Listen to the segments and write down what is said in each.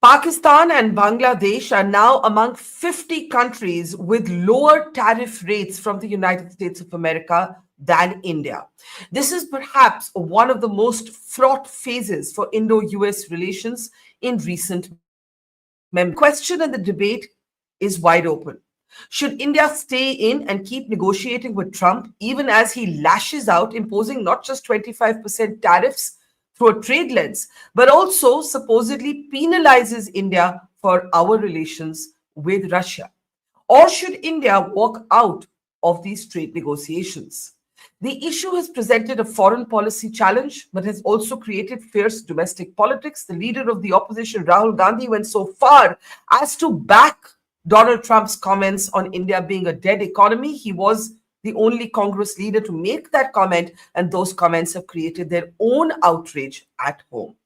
Pakistan and Bangladesh are now among 50 countries with lower tariff rates from the United States of America than India. This is perhaps one of the most fraught phases for Indo US relations in recent memory. The question and the debate is wide open. Should India stay in and keep negotiating with Trump, even as he lashes out, imposing not just 25% tariffs through a trade lens, but also supposedly penalizes India for our relations with Russia? Or should India walk out of these trade negotiations? The issue has presented a foreign policy challenge, but has also created fierce domestic politics. The leader of the opposition, Rahul Gandhi, went so far as to back Donald Trump's comments on India being a dead economy. He was the only Congress leader to make that comment, and those comments have created their own outrage at home.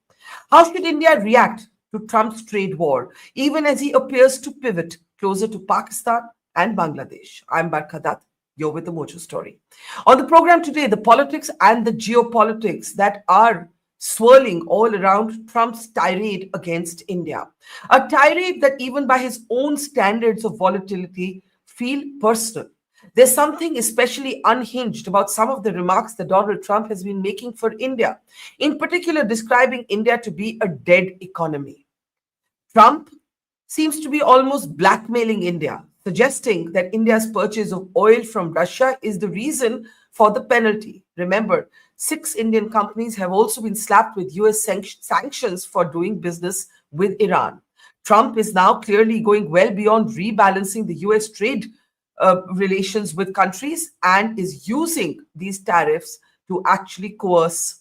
How should India react to Trump's trade war, even as he appears to pivot closer to Pakistan and Bangladesh? I'm Barkha Dutt. You're with the Mojo Story. On the program today, the politics and the geopolitics that are swirling all around Trump's tirade against India. A tirade that, even by his own standards of volatility, feel personal. There's something especially unhinged about some of the remarks that Donald Trump has been making for India, in particular describing India to be a dead economy. Trump seems to be almost blackmailing India, suggesting that India's purchase of oil from Russia is the reason for the penalty. Remember, 6 Indian companies have also been slapped with US sanctions for doing business with Iran. Trump is now clearly going well beyond rebalancing the US trade relations with countries and is using these tariffs to actually coerce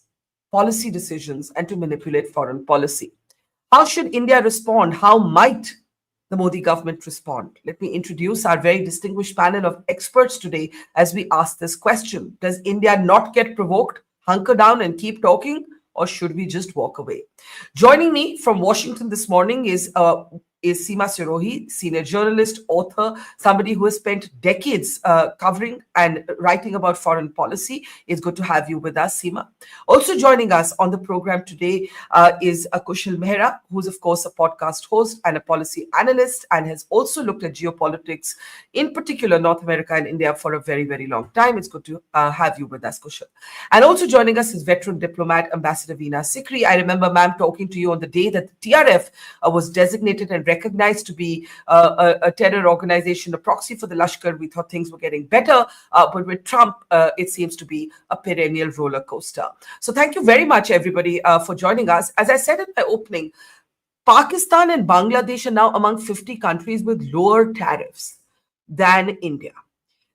policy decisions and to manipulate foreign policy. How should India respond? How might the Modi government respond? Let me introduce our very distinguished panel of experts today as we ask this question. Does India not get provoked, hunker down and keep talking, or should we just walk away? Joining me from Washington this morning is Seema Sirohi, senior journalist, author, somebody who has spent decades covering and writing about foreign policy. It's good to have you with us, Seema. Also joining us on the program today is Kushal Mehra, who's, of course, a podcast host and a policy analyst and has also looked at geopolitics, in particular North America and India, for a very, very long time. It's good to have you with us, Kushal. And also joining us is veteran diplomat, Ambassador Veena Sikri. I remember, ma'am, talking to you on the day that the TRF was designated and recognized to be a terror organization, a proxy for the Lashkar. We thought things were getting better, but with Trump, it seems to be a perennial roller coaster. So thank you very much, everybody, for joining us. As I said in my opening, Pakistan and Bangladesh are now among 50 countries with lower tariffs than India.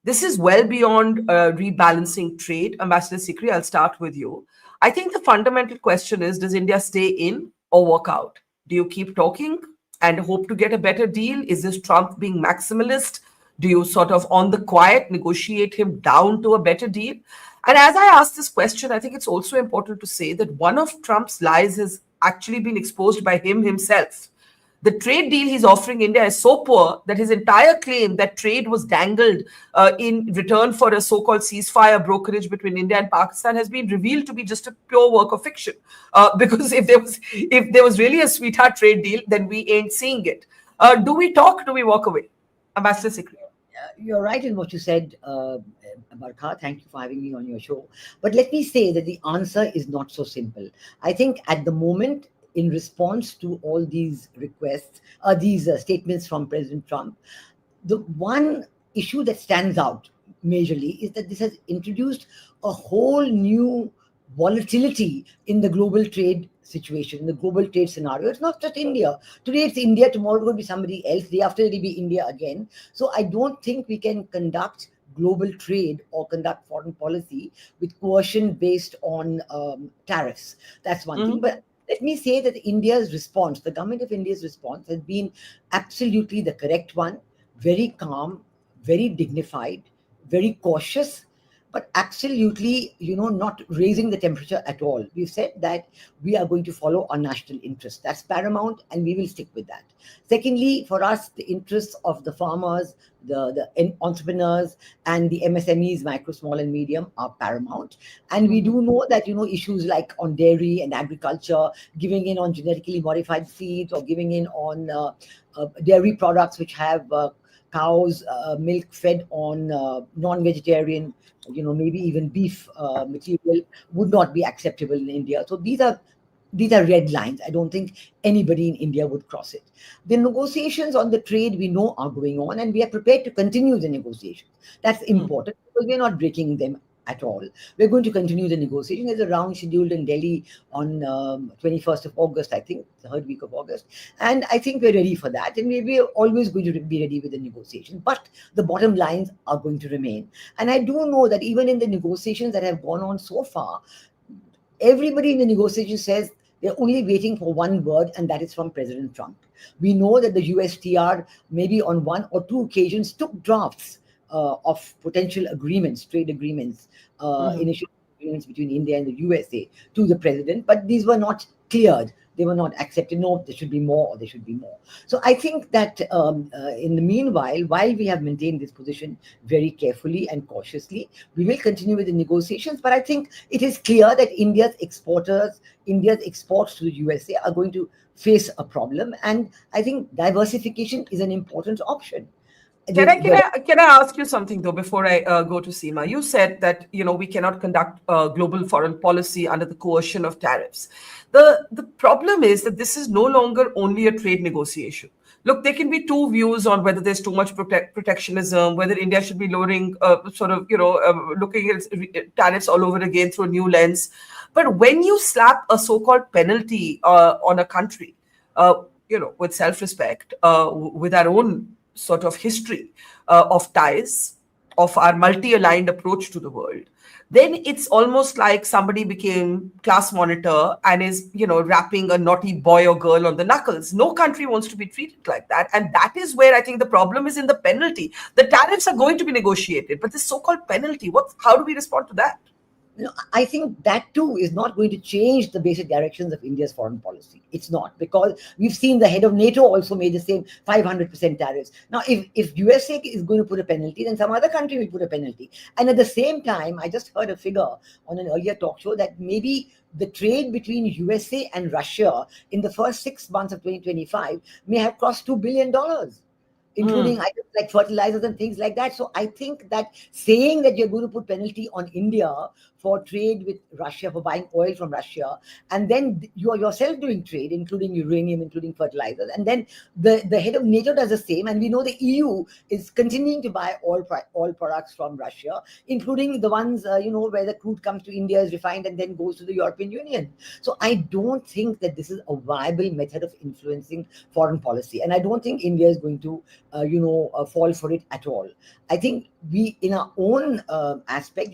This is well beyond rebalancing trade. Ambassador Sikri, I'll start with you. I think the fundamental question is, does India stay in or walk out? Do you keep talking and hope to get a better deal? Is this Trump being maximalist? Do you sort of, on the quiet, negotiate him down to a better deal? And as I ask this question, I think it's also important to say that one of Trump's lies has actually been exposed by him himself. The trade deal he's offering India is so poor that his entire claim that trade was dangled in return for a so-called ceasefire brokerage between India and Pakistan has been revealed to be just a pure work of fiction. Because if there was really a sweetheart trade deal, then we ain't seeing it. Do we talk? Do we walk away? Ambassador Sikri. You're right in what you said, Barkha. Thank you for having me on your show. But let me say that the answer is not so simple. I think at the moment, in response to all these requests, these statements from President Trump, the one issue that stands out majorly is that this has introduced a whole new volatility in the global trade situation, in the global trade scenario. It's not just India. Today it's India, tomorrow it will be somebody else, day after it will be India again. So I don't think we can conduct global trade or conduct foreign policy with coercion based on tariffs. That's one thing. But let me say that India's response, the government of India's response, has been absolutely the correct one, very calm, very dignified, very cautious, but absolutely, not raising the temperature at all. We've said that we are going to follow our national interest. That's paramount, and we will stick with that. Secondly, for us, the interests of the farmers, the entrepreneurs, and the MSMEs, micro, small, and medium, are paramount. And we do know that issues like on dairy and agriculture, giving in on genetically modified seeds, or giving in on dairy products which have cows milk fed on non-vegetarian, maybe even beef material, would not be acceptable in India. So these are red lines. I don't think anybody in India would cross it. The negotiations on the trade we know are going on, and we are prepared to continue the negotiations. That's important, because we're not breaking them at all. We're going to continue the negotiation. There's a round scheduled in Delhi on 21st of August, I think, the third week of August. And I think we're ready for that. And we're always going to be ready with the negotiation. But the bottom lines are going to remain. And I do know that even in the negotiations that have gone on so far, everybody in the negotiation says they're only waiting for one word, and that is from President Trump. We know that the USTR, maybe on one or two occasions, took drafts of potential agreements, trade agreements, initial agreements between India and the USA to the president, but these were not cleared. They were not accepted. No, there should be more, or there should be more. So I think that in the meanwhile, while we have maintained this position very carefully and cautiously, we will continue with the negotiations. But I think it is clear that India's exports to the USA are going to face a problem. And I think diversification is an important option. Can I, can The I can I ask you something though before I go to Seema? You said that we cannot conduct global foreign policy under the coercion of tariffs. The problem is that this is no longer only a trade negotiation. Look, there can be two views on whether there's too much protectionism, whether India should be lowering, looking at tariffs all over again through a new lens. But when you slap a so-called penalty on a country, with self-respect, with our own sort of history of ties, of our multi-aligned approach to the world, then it's almost like somebody became class monitor and is, rapping a naughty boy or girl on the knuckles. No country wants to be treated like that. And that is where I think the problem is in the penalty. The tariffs are going to be negotiated, but this so-called penalty, how do we respond to that? I think that too is not going to change the basic directions of India's foreign policy. It's not, because we've seen the head of NATO also made the same 500% tariffs. Now, if USA is going to put a penalty, then some other country will put a penalty. And at the same time, I just heard a figure on an earlier talk show that maybe the trade between USA and Russia in the first 6 months of 2025 may have crossed $2 billion, including items like fertilizers and things like that. So I think that saying that you're going to put penalty on India for trade with Russia, for buying oil from Russia, and then you are yourself doing trade, including uranium, including fertilizers, and then the head of NATO does the same, and we know the EU is continuing to buy oil products from Russia, including the ones where the crude comes to India, is refined, and then goes to the European Union. So I don't think that this is a viable method of influencing foreign policy, and I don't think India is going to fall for it at all. I think we, in our own aspect,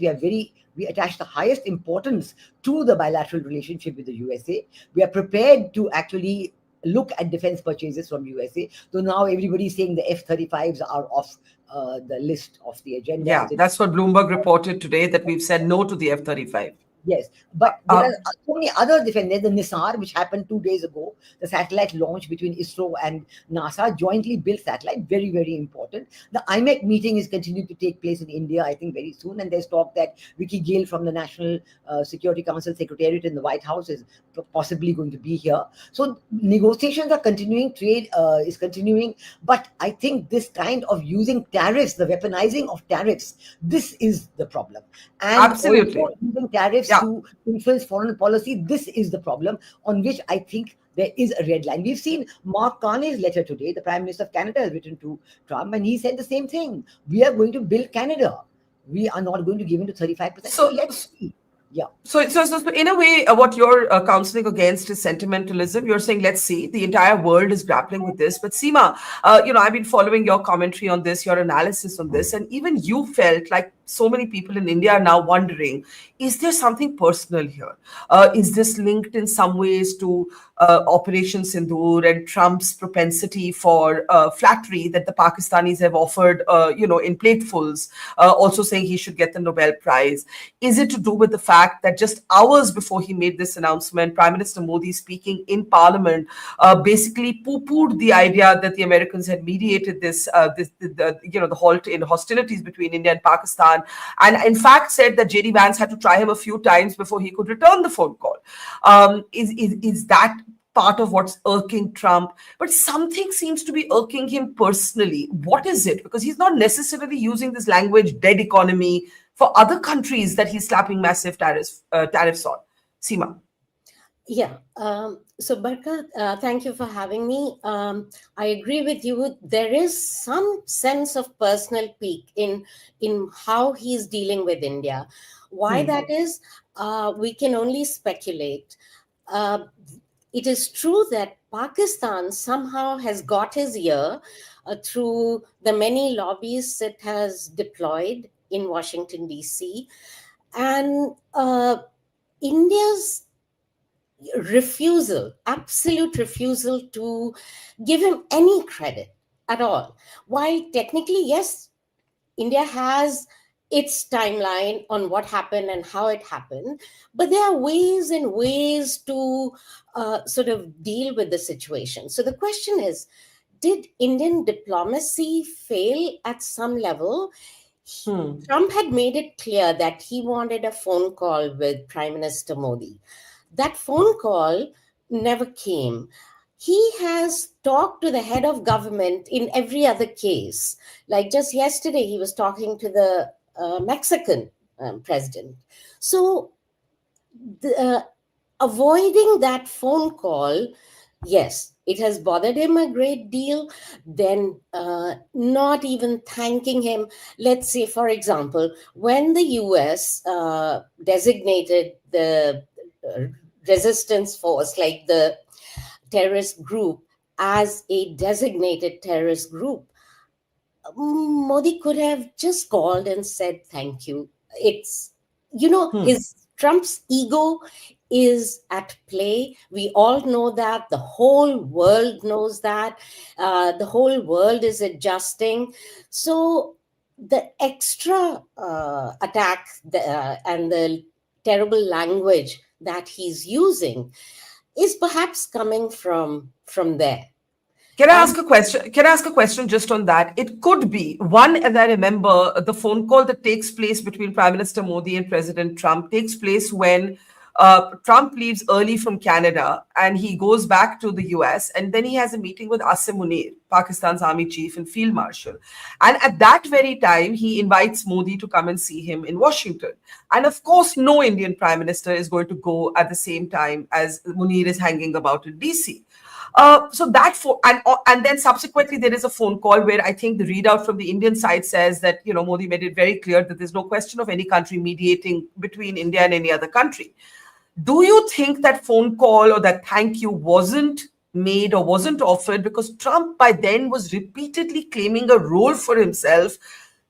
we attach the highest importance to the bilateral relationship with the USA. We are prepared to actually look at defense purchases from USA. So now everybody is saying the F-35s are off the list of the agenda. Yeah, that's what Bloomberg reported today, that we've said no to the F-35. Yes, but there are so many other defense. There's the Nisar, which happened 2 days ago, the satellite launch between ISRO and NASA, jointly built satellite, very, very important. The IMEC meeting is continuing to take place in India, I think, very soon. And there's talk that Vicky Gale from the National Security Council Secretariat in the White House is possibly going to be here. So negotiations are continuing, trade is continuing. But I think this kind of using tariffs, the weaponizing of tariffs, this is the problem. And absolutely, also using tariffs to influence foreign policy, this is the problem on which I think there is a red line. We've seen Mark Carney's letter today. The Prime Minister of Canada has written to Trump, and he said the same thing. We are going to build Canada. We are not going to give in to 35%. So let's see. Yeah. So in a way, what you're counseling against is sentimentalism. You're saying, let's see, the entire world is grappling with this. But Seema, I've been following your commentary on this, your analysis on this, and even you felt like so many people in India are now wondering, is there something personal here? Is this linked in some ways to Operation Sindoor and Trump's propensity for flattery that the Pakistanis have offered, in platefuls, also saying he should get the Nobel Prize? Is it to do with the fact that just hours before he made this announcement, Prime Minister Modi, speaking in Parliament, basically poo-pooed the idea that the Americans had mediated the halt in hostilities between India and Pakistan, and in fact said that JD Vance had to try him a few times before he could return the phone call. Is that part of what's irking Trump? But something seems to be irking him personally. What is it? Because he's not necessarily using this language, dead economy, for other countries that he's slapping massive tariffs on. Seema. Yeah. So, Barkha, thank you for having me. I agree with you. There is some sense of personal pique in how he's dealing with India. Why that is, we can only speculate. It is true that Pakistan somehow has got his ear through the many lobbyists it has deployed in Washington, D.C. And India's absolute refusal to give him any credit at all. While technically, yes, India has its timeline on what happened and how it happened, but there are ways and ways to sort of deal with the situation. So the question is, did Indian diplomacy fail at some level? Trump had made it clear that he wanted a phone call with Prime Minister Modi. That phone call never came. He has talked to the head of government in every other case. Like just yesterday, he was talking to the Mexican president. So avoiding that phone call, yes, it has bothered him a great deal. Then not even thanking him. Let's say, for example, when the US designated the resistance force, like the terrorist group, as a designated terrorist group, Modi could have just called and said thank you. It's, his Trump's ego is at play. We all know that. The whole world knows that. The whole world is adjusting. So the extra attack and the terrible language that he's using is perhaps coming from there. Can I ask a question? Can I ask a question just on that? It could be one, as I remember, the phone call that takes place between Prime Minister Modi and President Trump takes place when Trump leaves early from Canada and he goes back to the US, and then he has a meeting with Asim Munir, Pakistan's army chief and field marshal. And at that very time, he invites Modi to come and see him in Washington. And of course, no Indian prime minister is going to go at the same time as Munir is hanging about in DC. And then subsequently there is a phone call where I think the readout from the Indian side says that Modi made it very clear that there's no question of any country mediating between India and any other country. Do you think that phone call or that thank you wasn't made or wasn't offered because Trump by then was repeatedly claiming a role for himself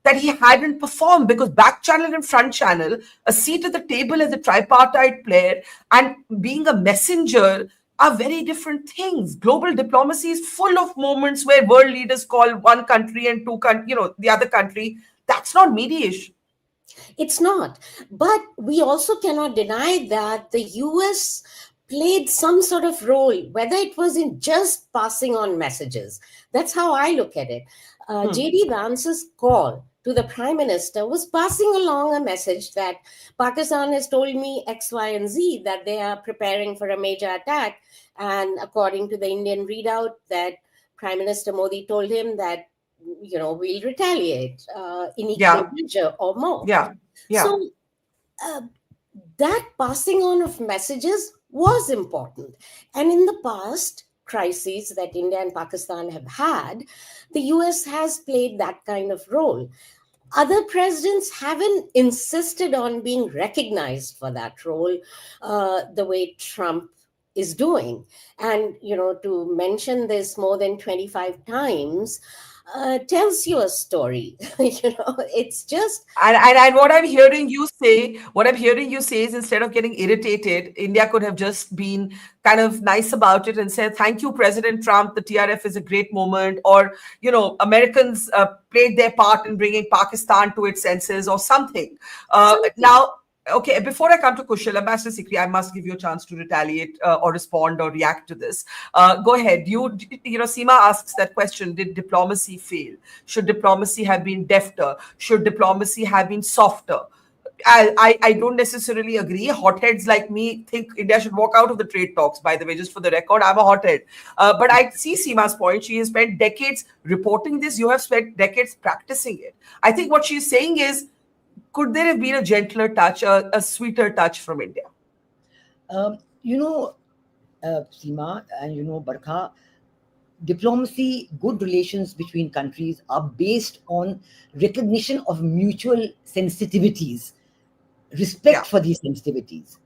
that he hadn't performed? Because back channel and front channel, a seat at the table as a tripartite player and being a messenger are very different things. Global diplomacy is full of moments where world leaders call one country and the other country. That's not mediation. It's not. But we also cannot deny that the US played some sort of role, whether it was in just passing on messages. That's how I look at it. JD Vance's call to the Prime Minister was passing along a message that Pakistan has told me X, Y, and Z, that they are preparing for a major attack. And according to the Indian readout, that Prime Minister Modi told him that, we'll retaliate in equal measure or more. So that passing on of messages was important. And in the past crises that India and Pakistan have had, the US has played that kind of role. Other presidents haven't insisted on being recognized for that role the way Trump is doing. And, to mention this more than 25 times, tells you a story. It's just, And what I'm hearing you say is instead of getting irritated, India could have just been kind of nice about it and said, "Thank you, President Trump. The TRF is a great moment," or Americans played their part in bringing Pakistan to its senses, or something. something. Now, okay, before I come to Kushal, Ambassador Sikri, I must give you a chance to retaliate or respond or react to this. Go ahead. Seema asks that question: did diplomacy fail? Should diplomacy have been defter? Should diplomacy have been softer? I don't necessarily agree. Hotheads like me think India should walk out of the trade talks, by the way, just for the record. I'm a hothead. But I see Seema's point. She has spent decades reporting this. You have spent decades practicing it. I think what she's saying is, could there have been a gentler touch, a sweeter touch from India? Um, you know, Seema and Barkha, diplomacy, good relations between countries are based on recognition of mutual sensitivities, respect Yeah. for these sensitivities,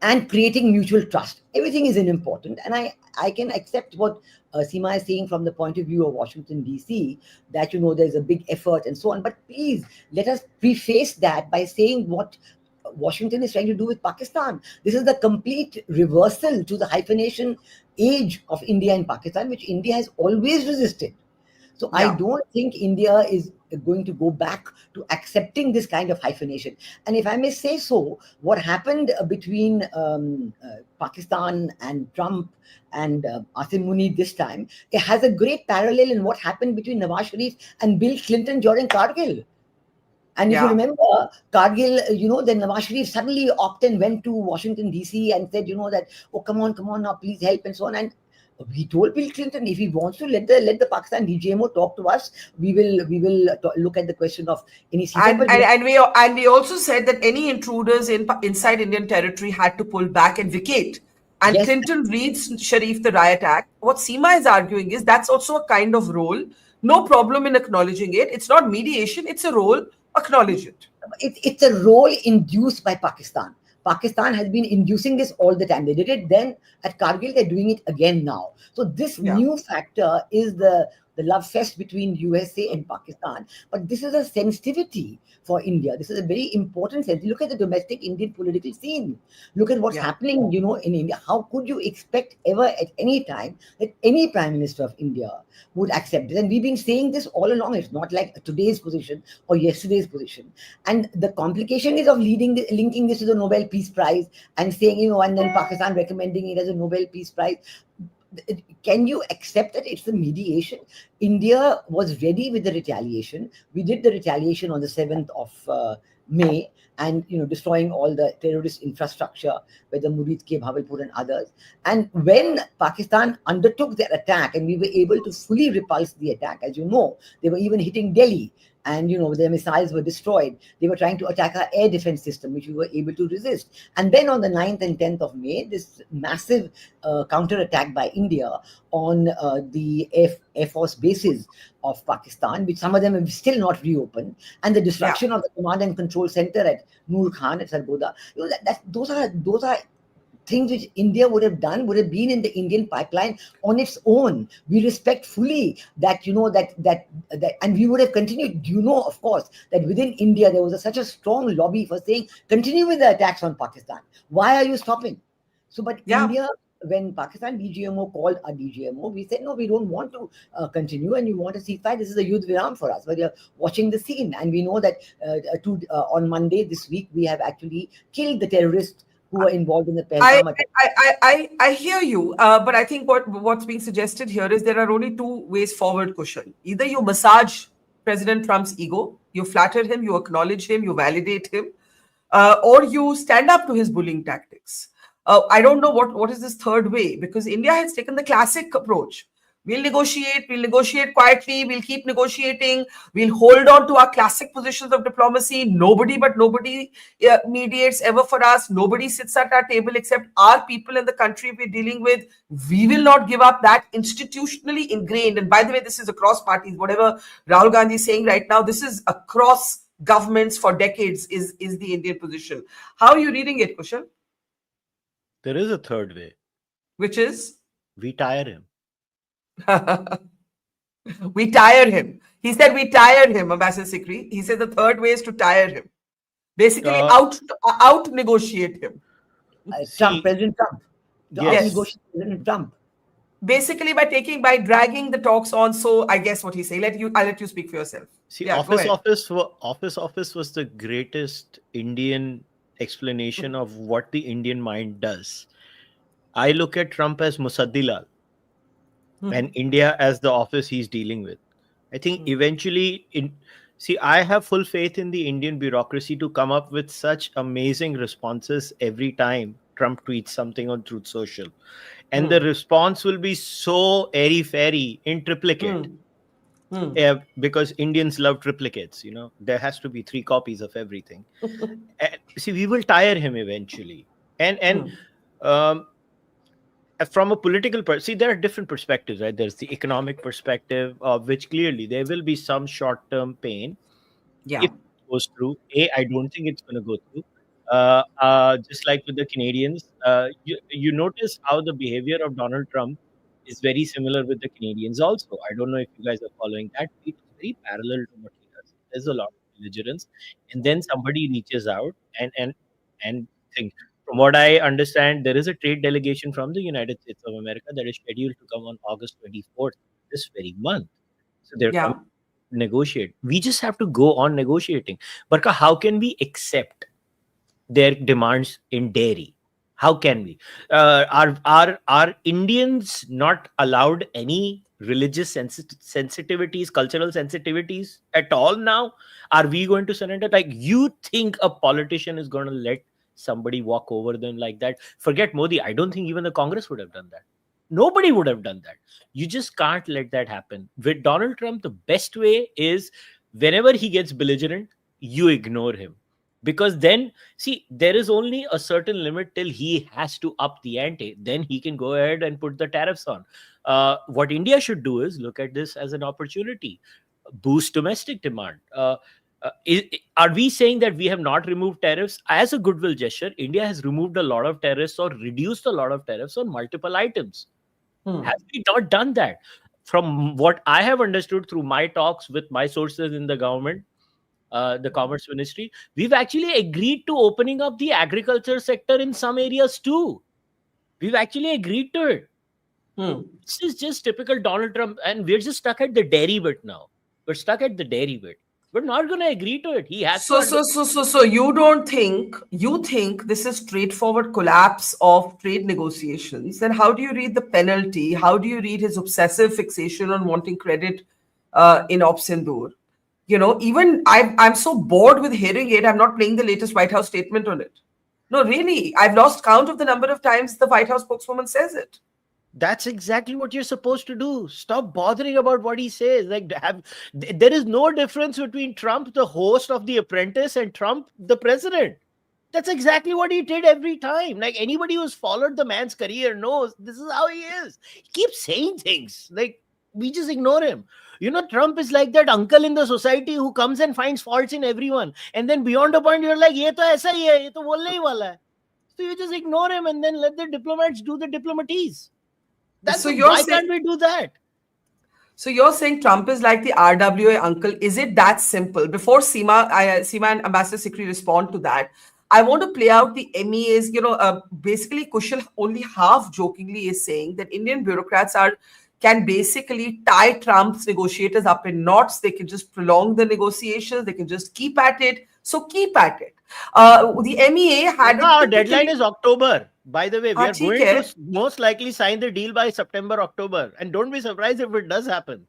and creating mutual trust. Everything is important. And I can accept what Seema is saying from the point of view of Washington, D.C., that, there's a big effort and so on. But please, let us preface that by saying what Washington is trying to do with Pakistan. This is the complete reversal to the hyphenation age of India and Pakistan, which India has always resisted. So I Yeah. don't think India is going to go back to accepting this kind of hyphenation. And if I may say so, what happened between Pakistan and Trump and Asim Muni this time, it has a great parallel in what happened between Nawaz Sharif and Bill Clinton during Kargil. And if you Yeah. remember, Kargil, then Nawaz Sharif suddenly opted and went to Washington, D.C. and said, that, oh, come on now, please help and so on. And he told Bill Clinton, if he wants to let the Pakistan DGMO talk to us, we will look at the question of any CSAT. And But and, and we and we also said that any intruders inside Indian territory had to pull back and vacate. And yes, Clinton reads Sharif the Riot Act. What Seema is arguing is that's also a kind of role. No problem in acknowledging it. It's not mediation. It's a role. Acknowledge it. it's a role induced by Pakistan. Pakistan has been inducing this all the time. They did it then at Kargil, they're doing it again now. So this Yeah. new factor is the love fest between USA and Pakistan. But this is a sensitivity for India. This is a very important sense. Look at the domestic Indian political scene. Look at what's Yeah. happening, in India. How could you expect ever at any time that any prime minister of India would accept this? And we've been saying this all along. It's not like today's position or yesterday's position. And the complication is of linking this to the Nobel Peace Prize and saying, and then Pakistan recommending it as a Nobel Peace Prize. Can you accept that it's the mediation? India was ready with the retaliation. We did the retaliation on the 7th of May, and destroying all the terrorist infrastructure, whether Murid Ke, Bhavalpur and others. And when Pakistan undertook their attack and we were able to fully repulse the attack, as you know, they were even hitting Delhi, and their missiles were destroyed. They were trying to attack our air defense system, which we were able to resist. And then on the 9th and 10th of May, this massive counter attack by India on the Air Force bases of Pakistan, which some of them have still not reopened, and the destruction of the command and control center at Noor Khan at Sargodha. Those are things which India would have been in the Indian pipeline on its own. We respect fully that, and we would have continued. Of course, that within India there was such a strong lobby for saying, continue with the attacks on Pakistan. Why are you stopping? So, but Yeah. India, when Pakistan DGMO called a DGMO, we said, no, we don't want to continue, and you want a ceasefire. This is a youth viram for us. But you're watching the scene, and we know that on Monday this week, we have actually killed the terrorists who were involved in the I Pahalgam attack. I hear you, but I think what's being suggested here is there are only two ways forward, Kushal. Either you massage President Trump's ego, you flatter him, you acknowledge him, you validate him, or you stand up to his bullying tactics. I don't know what is this third way, because India has taken the classic approach. We'll negotiate quietly, we'll keep negotiating, we'll hold on to our classic positions of diplomacy. Nobody mediates ever for us. Nobody sits at our table except our people in the country we're dealing with. We will not give up that institutionally ingrained. And by the way, this is across parties. Whatever Rahul Gandhi is saying right now, this is across governments for decades is the Indian position. How are you reading it, Kushal? There is a third way. Which is? We tire him. We tire him. He said we tire him, Ambassador Sikri. He said the third way is to tire him. Basically, Uh, out negotiate him. Trump, see, President Trump, to yes. Yes. out-negotiate President Trump. Basically, by dragging the talks on. So I guess what he's saying. I'll let you speak for yourself. See, Yeah, go ahead. office was the greatest Indian explanation of what the Indian mind does. I look at Trump as Musaddilal and India as the office he's dealing with. I think eventually, see, I have full faith in the Indian bureaucracy to come up with such amazing responses every time Trump tweets something on Truth Social, and the response will be so airy fairy in triplicate. Because Indians love triplicates, there has to be 3 copies of everything. And, see, we will tire him eventually, and um, from a political see, there are different perspectives, right? There's the economic perspective, of which clearly there will be some short-term pain Yeah. if it goes through. I don't think it's going to go through. Just like with the Canadians, you notice how the behavior of Donald Trump is very similar with the Canadians also. I don't know if you guys are following that. It's very parallel to what he does. There's a lot of belligerence, and then somebody reaches out and think. From what I understand, there is a trade delegation from the United States of America that is scheduled to come on August 24th, this very month. So they're Yeah. coming to negotiate. We just have to go on negotiating. Barkha, how can we accept their demands in dairy? How can we? Are Indians not allowed any religious sensitivities, cultural sensitivities at all now? Are we going to surrender? Like, you think a politician is going to let somebody walk over them like that? Forget Modi. I don't think even the Congress would have done that. Nobody would have done that. You just can't let that happen. With Donald Trump, the best way is whenever he gets belligerent, you ignore him. Because then, see, there is only a certain limit till he has to up the ante. Then he can go ahead and put the tariffs on. What India should do is look at this as an opportunity, boost domestic demand. Are we saying that we have not removed tariffs? As a goodwill gesture, India has removed a lot of tariffs or reduced a lot of tariffs on multiple items. Have we not done that? From what I have understood through my talks with my sources in the government, the commerce ministry, we've actually agreed to opening up the agriculture sector in some areas too. We've actually agreed to it. This is just typical Donald Trump, and we're just stuck at the dairy bit now. We're stuck at the dairy bit. We're not going to agree to it. He has to understand. So you don't think you think this is straightforward collapse of trade negotiations? Then how do you read the penalty? How do you read his obsessive fixation on wanting credit in Op Sindoor? Even I'm so bored with hearing it. I'm not playing the latest White House statement on it. No, really, I've lost count of the number of times the White House spokeswoman says it. That's exactly what you're supposed to do. Stop bothering about what he says. There is no difference between Trump, the host of The Apprentice, and Trump, the president. That's exactly what he did every time. Like, anybody who's followed the man's career knows this is how he is. He keeps saying things. Like, we just ignore him. Trump is like that uncle in the society who comes and finds faults in everyone. And then beyond a point, you're like, ye to aisa hi hai, ye to bolne hi wala hai. So you just ignore him and then let the diplomats do the diplomaties. Why can't we do that? So you're saying Trump is like the RWA uncle. Is it that simple? Before Seema and Ambassador Sikri respond to that, I want to play out the MEAs. Basically, Kushal only half jokingly is saying that Indian bureaucrats can basically tie Trump's negotiators up in knots. They can just prolong the negotiations. They can just keep at it. So keep at it. The MEA had Our deadline is October. By the way, we हाँ, are ठीक going है. to most likely sign the deal by September, October. And don't be surprised if it does happen.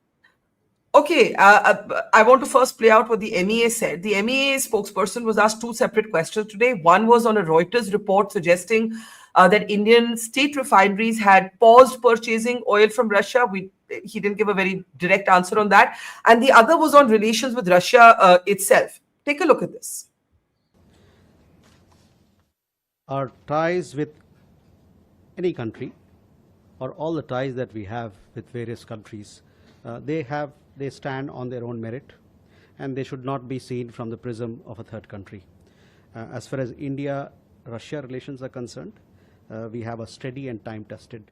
Okay, I want to first play out what the MEA said. The MEA spokesperson was asked 2 separate questions today. One was on a Reuters report suggesting that Indian state refineries had paused purchasing oil from Russia. He didn't give a very direct answer on that. And the other was on relations with Russia itself. Take a look at this. Our ties with any country, or all the ties that we have with various countries, they stand on their own merit, and they should not be seen from the prism of a third country. As far as India-Russia relations are concerned, we have a steady and time-tested.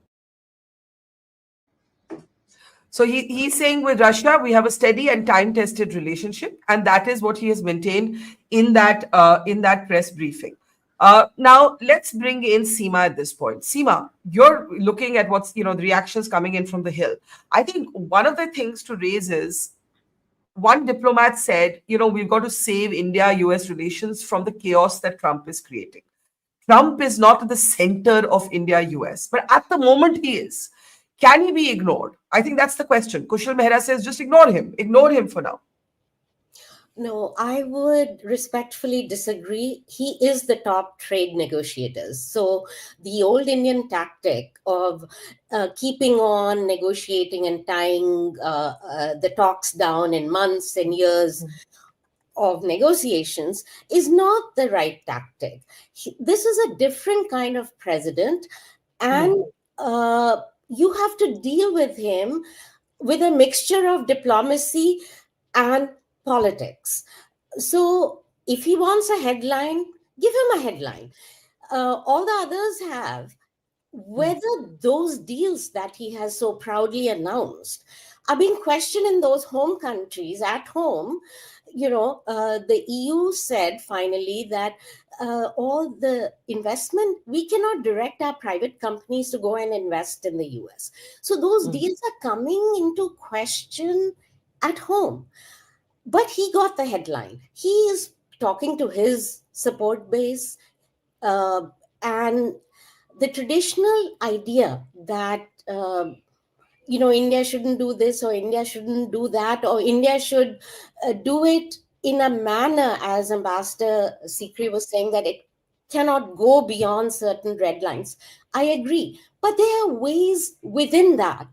So he's saying with Russia, we have a steady and time-tested relationship, and that is what he has maintained in that press briefing. Now let's bring in Seema at this point. Seema, you're looking at what's the reactions coming in from the Hill. I think one of the things to raise is one diplomat said, we've got to save India-US relations from the chaos that Trump is creating. Trump is not at the center of India-US, but at the moment he is. Can he be ignored? I think that's the question. Kushal Mehra says just ignore him. Ignore him for now. No, I would respectfully disagree. He is the top trade negotiator. So the old Indian tactic of keeping on negotiating and tying the talks down in months and years of negotiations is not the right tactic. This is a different kind of president, and you have to deal with him with a mixture of diplomacy and politics. So if he wants a headline, give him a headline. All the others have. Whether those deals that he has so proudly announced are being questioned in those home countries at home. The EU said finally that all the investment, we cannot direct our private companies to go and invest in the US. So those deals are coming into question at home. But he got the headline. He is talking to his support base, and the traditional idea that India shouldn't do this or India shouldn't do that, or India should do it in a manner, as Ambassador Sikri was saying, that it cannot go beyond certain red lines. I agree. But there are ways within that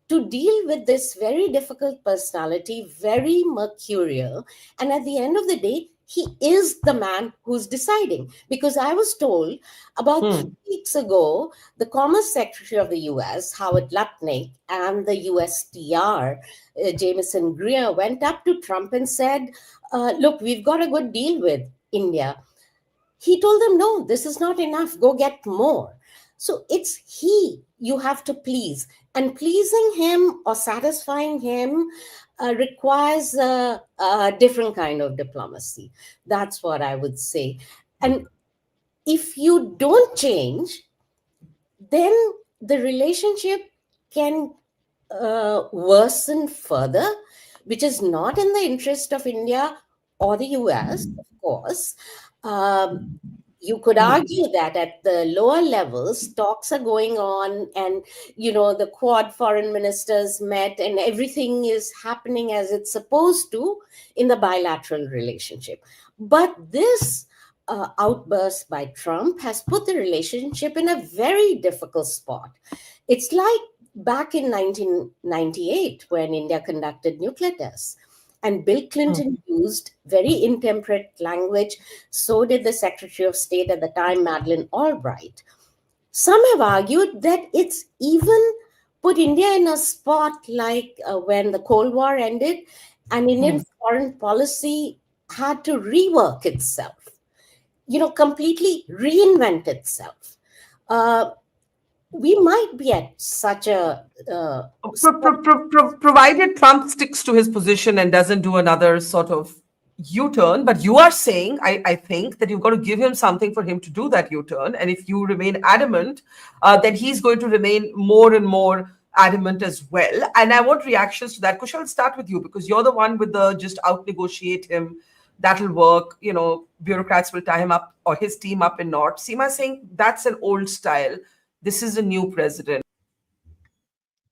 to deal with this very difficult personality, very mercurial. And at the end of the day, he is the man who's deciding. Because I was told about 3 weeks ago, the Commerce Secretary of the US, Howard Lutnick, and the USTR, Jameson Greer, went up to Trump and said, look, we've got a good deal with India. He told them, no, this is not enough. Go get more. So it's you have to please. And pleasing him or satisfying him requires a different kind of diplomacy. That's what I would say. And if you don't change, then the relationship can worsen further, which is not in the interest of India or the US, of course. You could argue that at the lower levels, talks are going on, and the Quad foreign ministers met, and everything is happening as it's supposed to in the bilateral relationship. But this outburst by Trump has put the relationship in a very difficult spot. It's like back in 1998 when India conducted nuclear tests. And Bill Clinton used very intemperate language. So did the Secretary of State at the time, Madeleine Albright. Some have argued that it's even put India in a spot like when the Cold War ended and Indian foreign policy had to rework itself, completely reinvent itself. We might be at such a provided Trump sticks to his position and doesn't do another sort of U-turn. But you are saying, I think, that you've got to give him something for him to do that U-turn. And if you remain adamant, then he's going to remain more and more adamant as well. And I want reactions to that. Kushal, I'll start with you because you're the one with the just out-negotiate him. That'll work. Bureaucrats will tie him up or his team up in North. Seema saying that's an old style. This is a new president.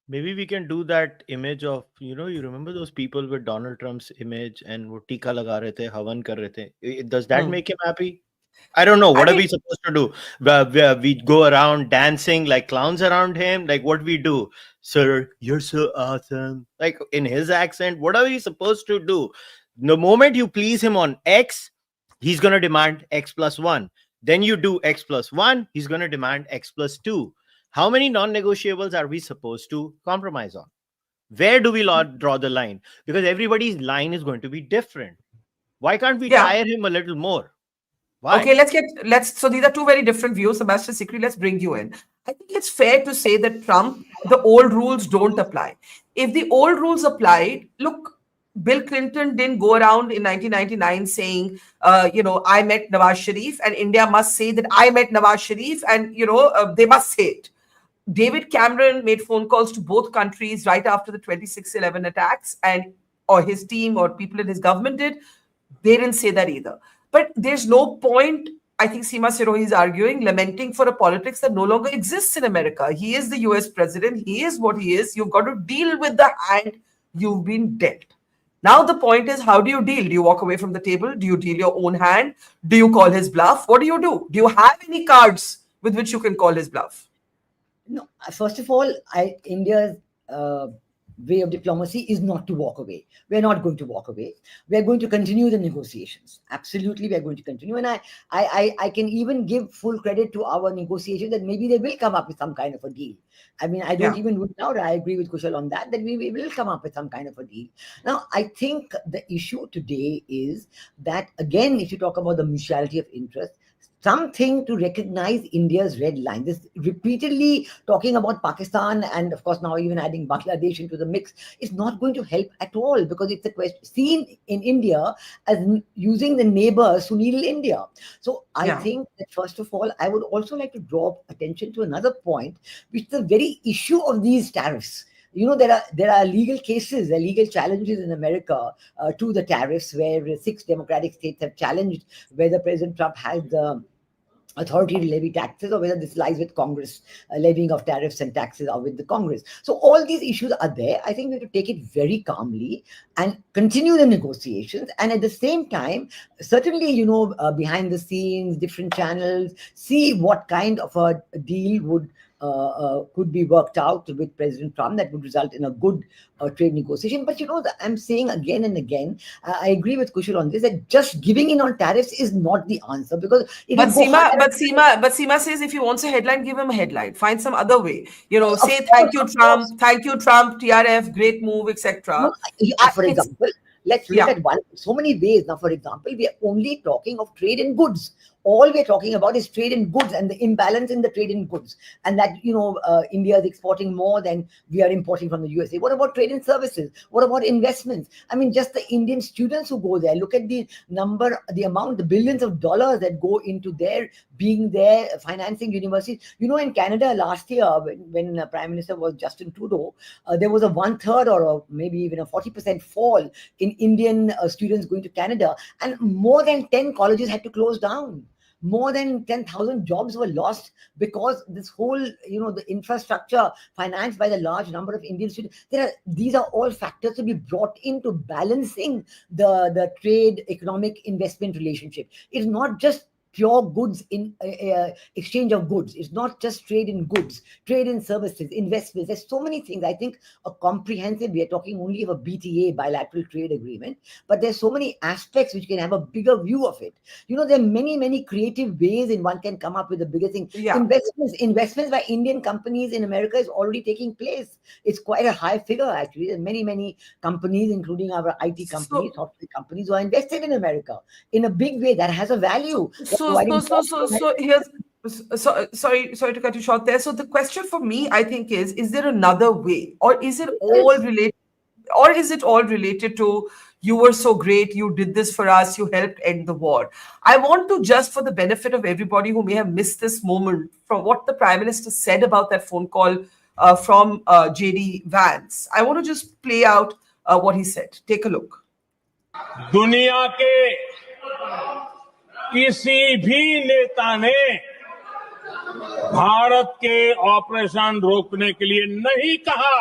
Maybe we can do that image of, you remember those people with Donald Trump's image and wo tika laga rahe the, havan kar rahe the. Does that make him happy? I don't know. What are we supposed to do? We go around dancing like clowns around him. Like what we do? Sir, you're so awesome. Like in his accent, what are we supposed to do? The moment you please him on X, he's going to demand X plus 1. Then you do X plus 1, he's going to demand X plus 2. How many non-negotiables are we supposed to compromise on? Where do we draw the line? Because everybody's line is going to be different. Why can't we tire him a little more? Why? Okay, so these are two very different views. Ambassador Sikri, let's bring you in. I think it's fair to say that Trump, the old rules don't apply. if the old rules applied, look, Bill Clinton didn't go around in 1999 saying, I met Nawaz Sharif, and India must say that I met Nawaz Sharif, and, they must say it. David Cameron made phone calls to both countries right after the 26/11 attacks, or his team or people in his government did. They didn't say that either. But there's no point, I think Seema Sirohi is arguing, lamenting for a politics that no longer exists in America. He is the US president. He is what he is. You've got to deal with the hand you've been dealt. Now the point is, how do you deal? Do you walk away from the table? Do you deal your own hand? Do you call his bluff? What do you do? Do you have any cards with which you can call his bluff? No, first of all, India's way of diplomacy is not to walk away. We're not going to walk away. We're going to continue the negotiations. Absolutely, we're going to continue. And I can even give full credit to our negotiations that maybe they will come up with some kind of a deal. I mean, I don't even rule out. I agree with Kushal on that we will come up with some kind of a deal. Now, I think the issue today is that, again, if you talk about the mutuality of interest, something to recognize India's red line. This repeatedly talking about Pakistan and, of course, now even adding Bangladesh into the mix is not going to help at all, because it's a question seen in India as using the neighbors to needle India. So I think that, first of all, I would also like to draw attention to another point, which is the very issue of these tariffs. There are legal cases, legal challenges in America to the tariffs, where 6 democratic states have challenged whether President Trump has the authority to levy taxes, or whether this lies with Congress. Levying of tariffs and taxes are with the Congress. So all these issues are there. I think we have to take it very calmly and continue the negotiations. And at the same time, certainly, behind the scenes, different channels, see what kind of a deal could be worked out with President Trump that would result in a good trade negotiation. But I'm saying again and again, I agree with Kushal on this, that just giving in on tariffs is not the answer, because Seema says, if he wants a headline, give him a headline. Find some other way. Say thank you, Trump, TRF, great move, etc. For example, let's look at so many ways. Now, for example, we are only talking of trade in goods. All we're talking about is trade in goods and the imbalance in the trade in goods. And that, India is exporting more than we are importing from the USA. What about trade in services? What about investments? I mean, just the Indian students who go there, look at the amount, the billions of dollars that go into their being there, financing universities. In Canada last year, when Prime Minister was Justin Trudeau, there was a 1/3 or maybe even a 40% fall in Indian students going to Canada. And more than 10 colleges had to close down. More than 10,000 jobs were lost because this whole, the infrastructure financed by the large number of Indian students. These are all factors to be brought into balancing the trade, economic, investment relationship. It's not just pure goods in exchange of goods. It's not just trade in goods, trade in services, investments. There's so many things. I think a comprehensive, we are talking only of a BTA, bilateral trade agreement, but there's so many aspects which can have a bigger view of it. There are many, many creative ways in one can come up with a bigger thing. Investments by Indian companies in America is already taking place. It's quite a high figure, actually. There's many, many companies, including our IT companies, software companies, who are invested in America in a big way that has a value. Sorry to cut you short there. So the question for me, I think, is there another way, or is it all related to, you were so great, you did this for us, you helped end the war? I want to, just for the benefit of everybody who may have missed this moment, from what the Prime Minister said about that phone call from JD Vance, I want to just play out what he said. Take a look. दुनिया के किसी भी नेता ने भारत के operation रोकने के लिए नहीं कहा।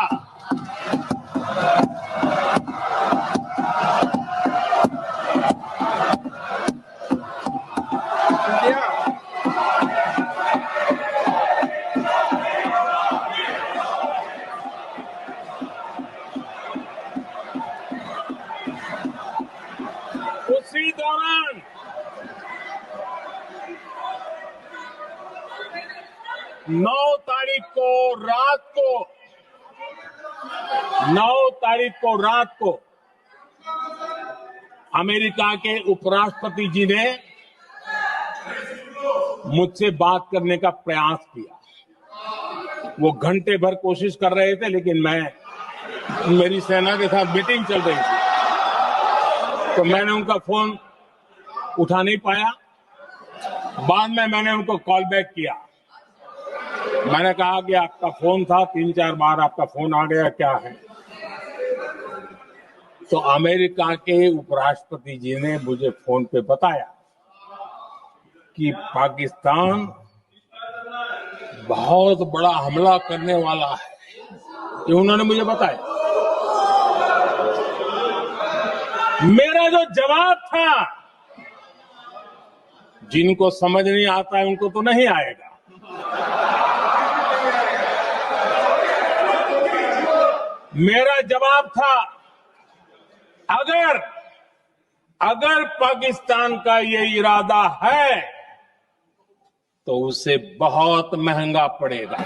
उसी दौरान 9 तारीख को रात को अमेरिका के उपराष्ट्रपति जी ने मुझसे बात करने का प्रयास किया। वो घंटे भर कोशिश कर रहे थे, लेकिन मैं मेरी सेना के साथ मीटिंग चल रही थी, तो मैंने उनका फोन उठा नहीं पाया। बाद में मैंने उनको कॉल बैक किया। मैंने कहा कि आपका फोन था, 3-4 बार आपका फोन आ गया, क्या है? तो अमेरिका के उपराष्ट्रपति जी ने मुझे फोन पे बताया कि पाकिस्तान बहुत बड़ा हमला करने वाला है, ये उन्होंने मुझे बताया। मेरा जो जवाब था, जिनको समझ नहीं आता है उनको तो नहीं आएगा, मेरा जवाब था अगर पाकिस्तान का ये इरादा है तो उसे बहुत महंगा पड़ेगा।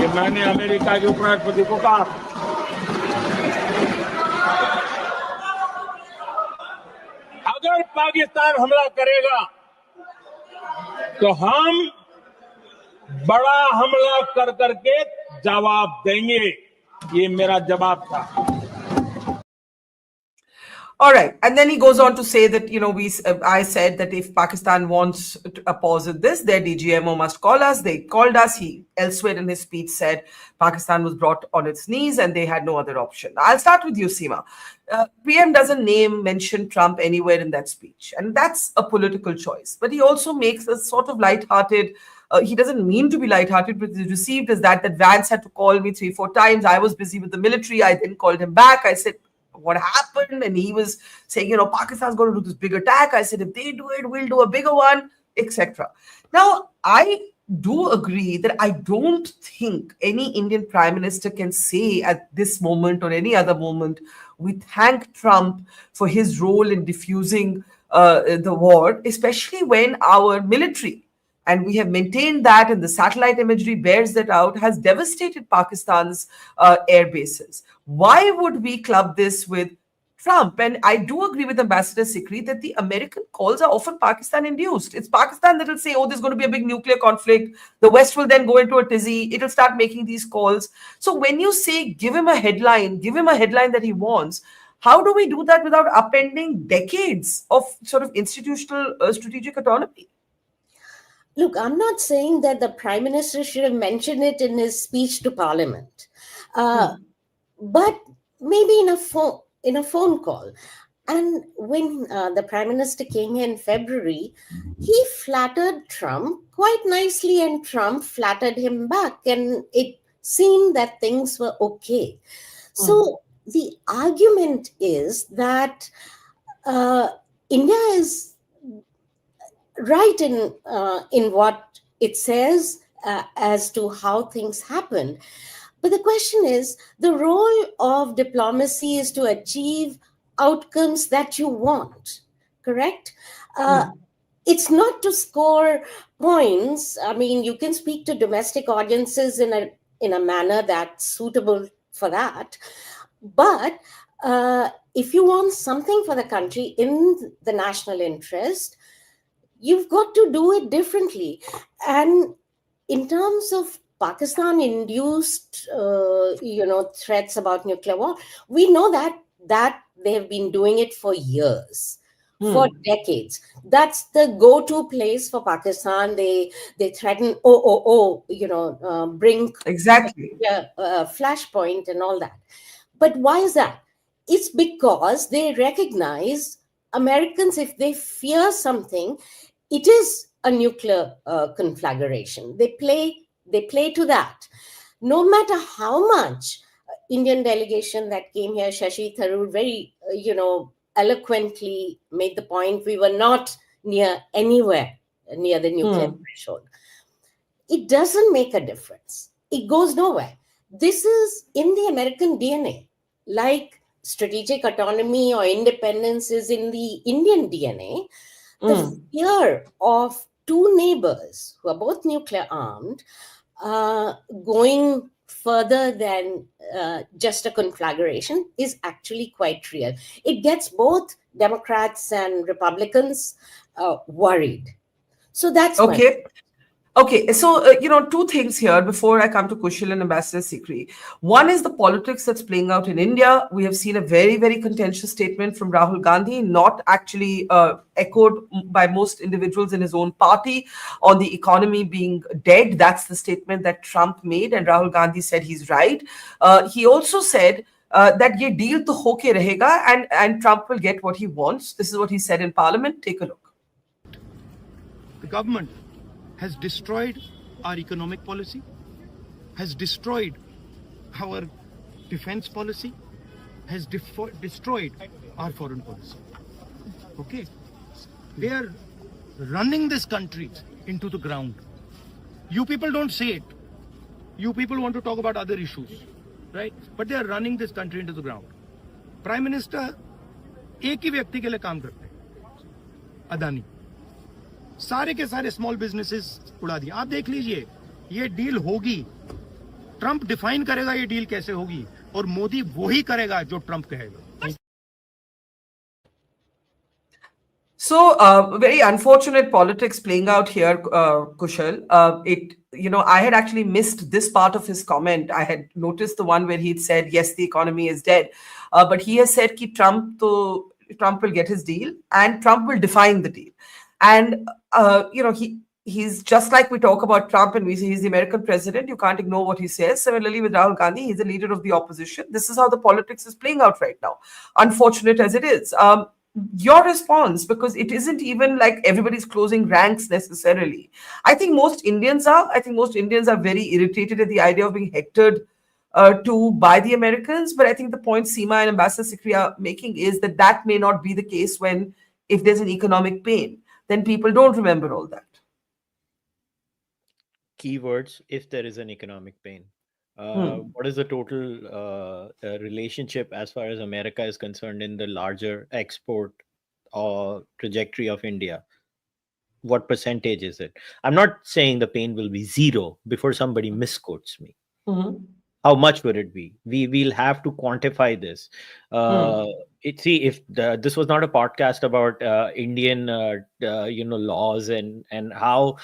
ये मैंने अमेरिका के उपराष्ट्रपति को कहा। अगर पाकिस्तान हमला करेगा तो हम बड़ा हमला कर करके जवाब देंगे, ये मेरा जवाब था। All right. And then he goes on to say that, I said that if Pakistan wants a pause in this, their DGMO must call us. They called us. He elsewhere in his speech said Pakistan was brought on its knees and they had no other option. I'll start with you, Seema. PM doesn't mention Trump anywhere in that speech. And that's a political choice. But he also makes a sort of lighthearted, he doesn't mean to be lighthearted, but it's received as that Vance had to call me 3-4 times. I was busy with the military. I then called him back. I said, what happened? And he was saying, Pakistan's going to do this big attack. I said, if they do it, we'll do a bigger one, etc. Now, I do agree that I don't think any Indian prime minister can say at this moment or any other moment, we thank Trump for his role in diffusing the war, especially when our military, and we have maintained that, and the satellite imagery bears that out, has devastated Pakistan's air bases. Why would we club this with Trump? And I do agree with Ambassador Sikri that the American calls are often Pakistan-induced. It's Pakistan that will say, oh, there's going to be a big nuclear conflict. The West will then go into a tizzy. It'll start making these calls. So when you say, give him a headline that he wants, how do we do that without upending decades of sort of institutional strategic autonomy? Look, I'm not saying that the Prime Minister should have mentioned it in his speech to Parliament, but maybe in a phone call. And when the Prime Minister came here in February, he flattered Trump quite nicely, and Trump flattered him back, and it seemed that things were okay. So the argument is that India is right in what it says as to how things happen. But the question is, the role of diplomacy is to achieve outcomes that you want, correct? It's not to score points. I mean, you can speak to domestic audiences in a manner that's suitable for that. But if you want something for the country in the national interest, you've got to do it differently. And in terms of Pakistan-induced, threats about nuclear war, we know that they have been doing it for years, for decades. That's the go-to place for Pakistan. They threaten, bring exactly flashpoint and all that. But why is that? It's because they recognize Americans, if they fear something, it is a nuclear conflagration. They play to that. No matter how much Indian delegation that came here, Shashi Tharoor, very, eloquently made the point, we were not anywhere near the nuclear threshold. It doesn't make a difference. It goes nowhere. This is in the American DNA, like strategic autonomy or independence is in the Indian DNA. The fear of two neighbors who are both nuclear armed going further than just a conflagration is actually quite real. It gets both Democrats and Republicans worried. So that's okay. Okay, so two things here before I come to Kushal and Ambassador Sikri. One is the politics that's playing out in India. We have seen a very, very contentious statement from Rahul Gandhi, not actually echoed by most individuals in his own party, on the economy being dead. That's the statement that Trump made, and Rahul Gandhi said he's right. He also said that ye deal to hoke rahega, and Trump will get what he wants. This is what he said in Parliament. Take a look. The government has destroyed our economic policy, has destroyed our defense policy, has destroyed our foreign policy. Okay? They are running this country into the ground. You people don't say it. You people want to talk about other issues, right? But they are running this country into the ground. Prime Minister एक ही व्यक्ति के लिए काम करते हैं, अदानी. सारे के सारे स्मॉल बिजनेसेस उड़ा दिए. आप देख लीजिए, ये डील होगी. ट्रंप डिफाइन करेगा ये डील कैसे होगी, और मोदी वही करेगा जो ट्रंप कहेगा. So, very unfortunate politics playing out here, Kushal. I had actually missed this part of his comment. I had noticed the one where he'd said, yes, the economy is dead. But he has said that Trump will get his deal and Trump will define the deal. And, he's just like we talk about Trump and we say he's the American president. You can't ignore what he says. Similarly, with Rahul Gandhi, he's the leader of the opposition. This is how the politics is playing out right now, unfortunate as it is. Your response, because it isn't even like everybody's closing ranks necessarily. I think most Indians are. I think most Indians are very irritated at the idea of being hectored by the Americans. But I think the point Seema and Ambassador Sikri are making is that may not be the case when, if there's an economic pain, then people don't remember all that. Keywords: if there is an economic pain. What is the total relationship as far as America is concerned in the larger export trajectory of India? What percentage is it? I'm not saying the pain will be zero before somebody misquotes me. How much would it be? We'll have to quantify this. If this was not a podcast about Indian laws and how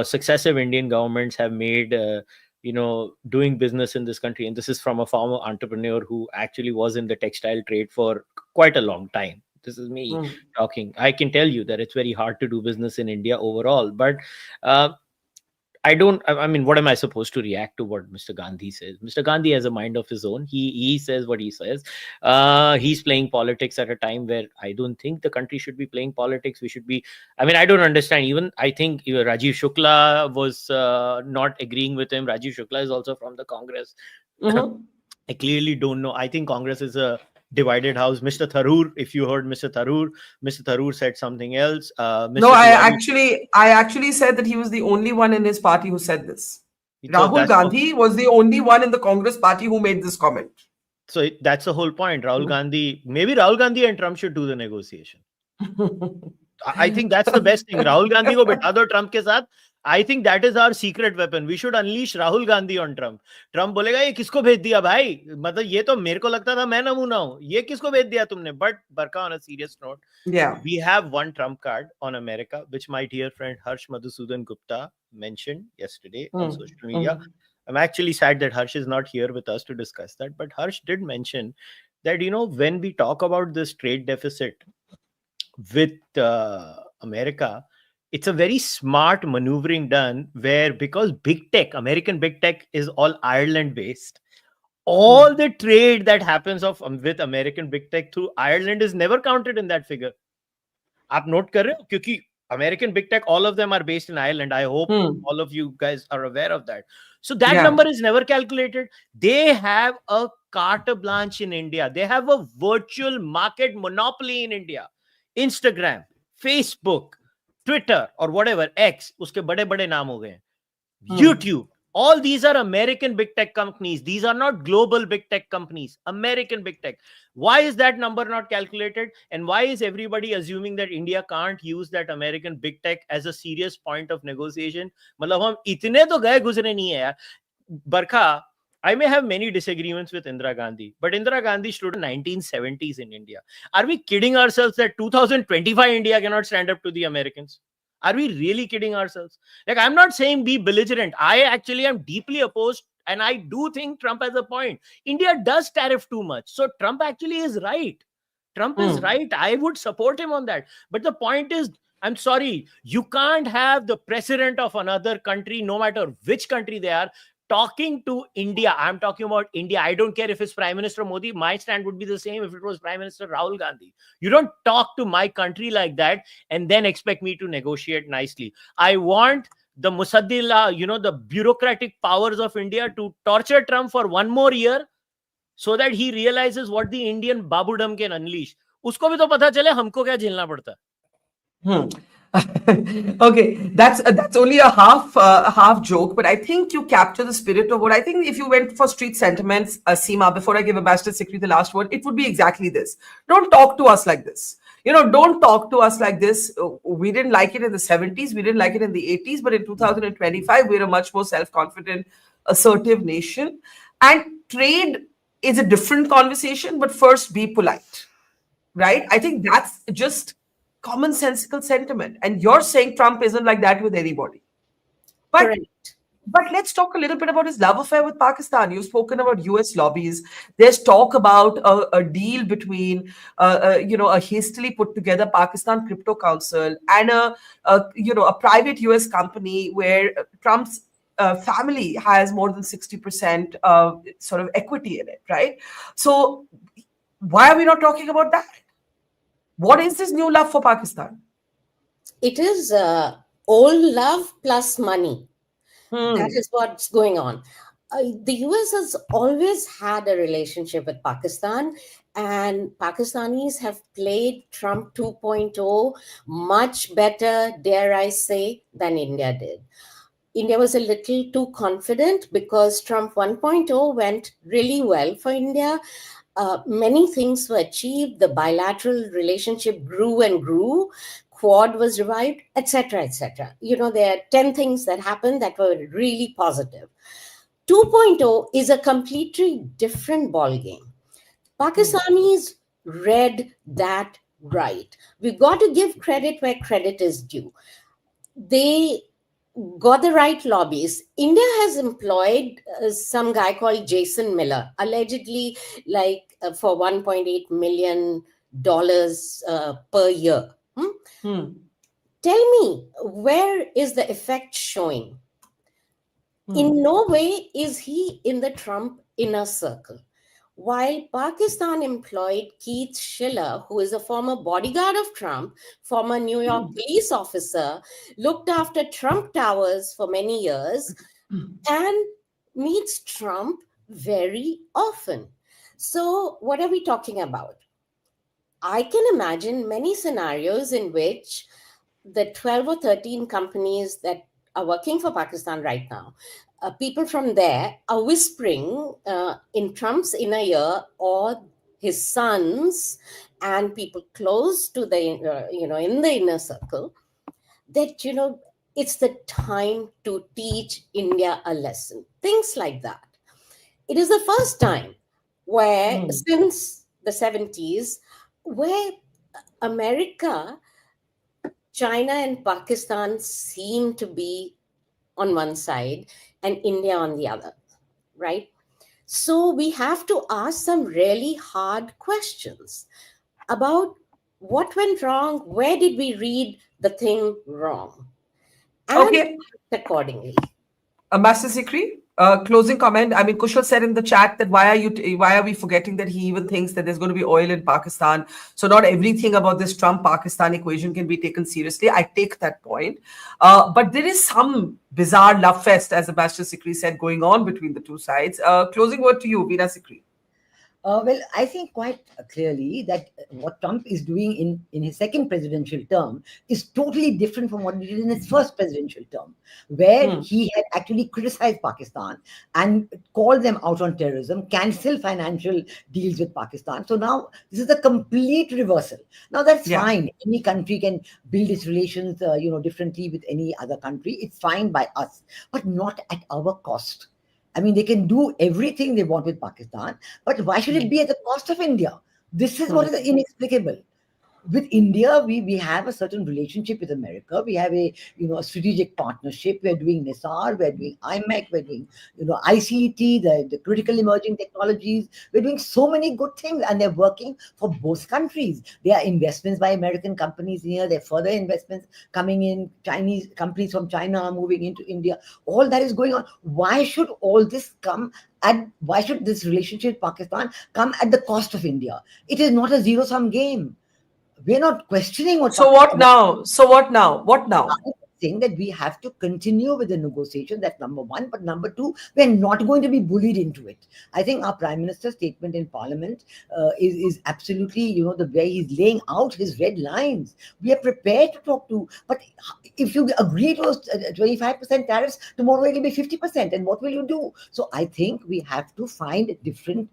successive Indian governments have made doing business in this country, and this is from a former entrepreneur who actually was in the textile trade for quite a long time. This is me talking. I can tell you that it's very hard to do business in India overall, but I mean, what am I supposed to react to what Mr. Gandhi says? Mr. Gandhi has a mind of his own. He says what he says. He's playing politics at a time where I don't think the country should be playing politics. We should be, I mean, I don't understand. Even I think Rajiv Shukla was not agreeing with him. Rajiv Shukla is also from the Congress. I clearly don't know. I think Congress is a divided house. Mr. Tharoor, if you heard Mr. Tharoor said something else. No, I actually said that he was the only one in his party who said this. Rahul Gandhi was the only one in the Congress party who made this comment. So that's the whole point. Maybe Rahul Gandhi and Trump should do the negotiation. I think that's the best thing. Rahul Gandhi ko beta do Trump ke saath. I think that is our secret weapon. We should unleash Rahul Gandhi on Trump. Trump बोलेगा ये किसको भेज दिया भाई? मतलब ये तो मेरे को लगता था मैं नमूना हूँ. ये किसको भेज दिया तुमने? But Barkha, on a serious note, we have one Trump card on America, which my dear friend Harsh Madhusudan Gupta mentioned yesterday on social media. I'm actually sad that Harsh is not here with us to discuss that. But Harsh did mention that, when we talk about this trade deficit with America, it's a very smart maneuvering done where, because big tech, American big tech is all Ireland based. All the trade that happens with American big tech through Ireland is never counted in that figure. आप note कर रहे हो? क्योंकि American big tech, all of them are based in Ireland. I hope all of you guys are aware of that. So that number is never calculated. They have a carte blanche in India. They have a virtual market monopoly in India. Instagram, Facebook, Twitter, or whatever, X, uske bade naam ho gaye. YouTube, all these are American big tech companies. These are not global big tech companies. American big tech. Why is that number not calculated? And why is everybody assuming that India can't use that American big tech as a serious point of negotiation? Matlab hum itne to gaye guzre nahi hai yaar. Barkha, I may have many disagreements with Indira Gandhi, but Indira Gandhi stood in the 1970s in India. Are we kidding ourselves that 2025 India cannot stand up to the Americans? Are we really kidding ourselves? Like, I'm not saying be belligerent. I actually am deeply opposed, and I do think Trump has a point. India does tariff too much. So Trump actually is right. Trump is right. I would support him on that. But the point is, I'm sorry, you can't have the president of another country, no matter which country they are, talking to India. I'm talking about India. I don't care if it's Prime Minister Modi. My stand would be the same if it was Prime Minister Rahul Gandhi. You don't talk to my country like that and then expect me to negotiate nicely. I want the Musaddillah, the bureaucratic powers of India to torture Trump for one more year so that he realizes what the Indian babudam can unleash. Usko bhi to pata chale humko kya jhelna padta. Okay, that's only a half joke, but I think you capture the spirit of what I think. If you went for street sentiments, Seema, before I give Ambassador Sikri the last word, it would be exactly this: don't talk to us like this. Don't talk to us like this. We didn't like it in the 70s, we didn't like it in the 80s, but in 2025, we're a much more self-confident, assertive nation, and trade is a different conversation. But first, be polite, right? I think that's just commonsensical sentiment. And you're saying Trump isn't like that with anybody. But Correct. but let's talk a little bit about his love affair with Pakistan. You've spoken about US lobbies. There's talk about a deal between, a hastily put together Pakistan Crypto Council and a private US company where Trump's family has more than 60% sort of equity in it, right? So why are we not talking about that? What is this new love for Pakistan? It is old love plus money. That is what's going on. The US has always had a relationship with Pakistan, and Pakistanis have played Trump 2.0 much better, dare I say, than India did. India was a little too confident because Trump 1.0 went really well for India. Many things were achieved. The bilateral relationship grew and grew. Quad was revived, etc., etc. There are 10 things that happened that were really positive. 2.0 is a completely different ballgame. Pakistanis read that right. We've got to give credit where credit is due. They got the right lobbies. India has employed some guy called Jason Miller, allegedly for $1.8 million per year. Tell me, where is the effect showing? In no way is he in the Trump inner circle. While Pakistan employed Keith Schiller, who is a former bodyguard of Trump, former New York police officer, looked after Trump Towers for many years, and meets Trump very often. So what are we talking about? I can imagine many scenarios in which the 12 or 13 companies that are working for Pakistan right now, people from there are whispering in Trump's inner ear or his sons and people close to the, in the inner circle that, it's the time to teach India a lesson. Things like that. It is the first time where, since the 70s, where America, China and Pakistan seem to be on one side and India on the other, right? So we have to ask some really hard questions about what went wrong, where did we read the thing wrong, and Okay. accordingly. Ambassador Sikri, closing comment. I mean, Kushal said in the chat that why are we forgetting that he even thinks that there's going to be oil in Pakistan? So not everything about this Trump-Pakistan equation can be taken seriously. I take that point. But there is some bizarre love fest, as Ambassador Sikri said, going on between the two sides. Closing word to you, Veena Sikri. Well, I think quite clearly that what Trump is doing in his second presidential term is totally different from what he did in his first presidential term, where he had actually criticized Pakistan and called them out on terrorism, canceled financial deals with Pakistan. So now this is a complete reversal. Now that's fine. Any country can build its relations, differently with any other country. It's fine by us, but not at our cost. I mean, they can do everything they want with Pakistan, but why should it be at the cost of India? This is what is inexplicable. with India, we have a certain relationship with America. We have a strategic partnership. We're doing NISAR, we're doing IMEC, we're doing ICT, the critical emerging technologies. We're doing so many good things, and they're working for both countries. There are investments by American companies here. There are further investments coming in. Chinese companies from China are moving into India. All that is going on. Why should all this come? And why should this relationship with Pakistan come at the cost of India? It is not a zero-sum game. We're not questioning what So what now? So what now? What now? I'm saying that we have to continue with the negotiation. That's number one. But number two, we're not going to be bullied into it. I think our Prime Minister's statement in Parliament is absolutely, the way he's laying out his red lines. We are prepared to talk to, but if you agree to 25% tariffs, tomorrow it'll be 50%. And what will you do? So I think we have to find different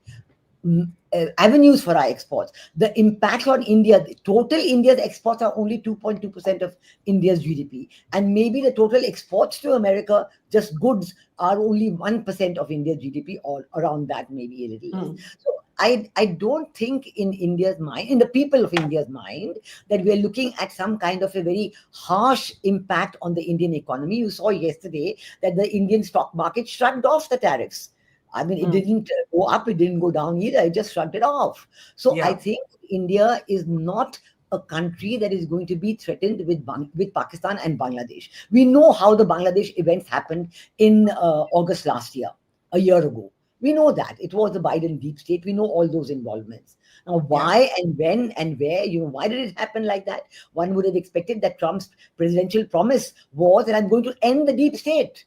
avenues for our exports. The impact on India, total India's exports are only 2.2% of India's GDP. And maybe the total exports to America, just goods, are only 1% of India's GDP, or around that, maybe a little less. So I don't think in India's mind, in the people of India's mind, that we are looking at some kind of a very harsh impact on the Indian economy. You saw yesterday that the Indian stock market shrugged off the tariffs. I mean, it didn't go up, it didn't go down either. It just shrugged it off. So I think India is not a country that is going to be threatened with Pakistan and Bangladesh. We know how the Bangladesh events happened in August last year, a year ago. We know that. It was the Biden deep state. We know all those involvements. Now, why and when and where, why did it happen like that? One would have expected that Trump's presidential promise was that I'm going to end the deep state.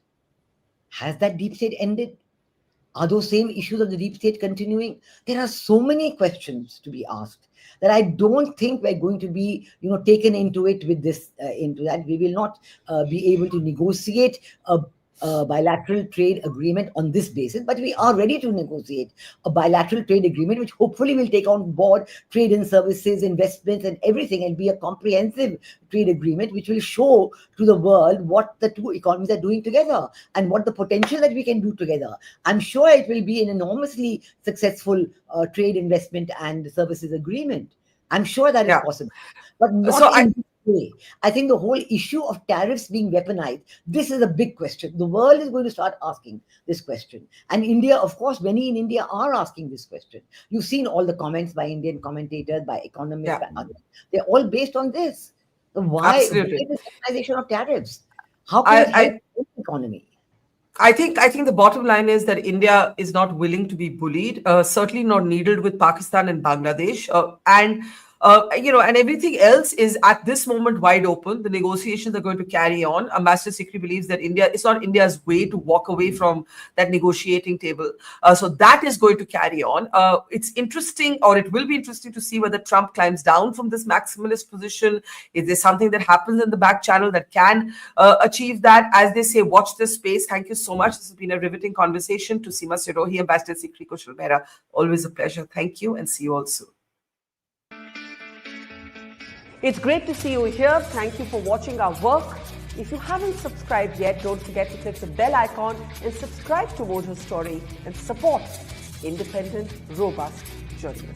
Has that deep state ended? Are those same issues of the deep state continuing? There are so many questions to be asked that I don't think we're going to be, taken into it with this, into that. We will not be able to negotiate a bilateral trade agreement on this basis, but we are ready to negotiate a bilateral trade agreement, which hopefully will take on board trade and services, investments, and everything, and be a comprehensive trade agreement, which will show to the world what the two economies are doing together and what the potential that we can do together. I'm sure it will be an enormously successful trade, investment, and services agreement. I'm sure that is possible, but not in this way. I think the whole issue of tariffs being weaponized, this is a big question. The world is going to start asking this question. And India, of course, many in India are asking this question. You've seen all the comments by Indian commentators, by economists, by others. They're all based on this. Why is the weaponization of tariffs? How can it help the economy? I think the bottom line is that India is not willing to be bullied, certainly not needled with Pakistan and Bangladesh, and everything else is at this moment wide open. The negotiations are going to carry on. Ambassador Sikri believes that it's not India's way to walk away from that negotiating table. So that is going to carry on. It's interesting, or it will be interesting to see whether Trump climbs down from this maximalist position. Is there something that happens in the back channel that can achieve that? As they say, watch this space. Thank you so much. This has been a riveting conversation. To Seema Sirohi, Ambassador Sikri, Kushal Mehra, always a pleasure. Thank you, and see you all soon. It's great to see you here. Thank you for watching our work. If you haven't subscribed yet, don't forget to click the bell icon and subscribe to Mojo Story and support independent, robust journalism.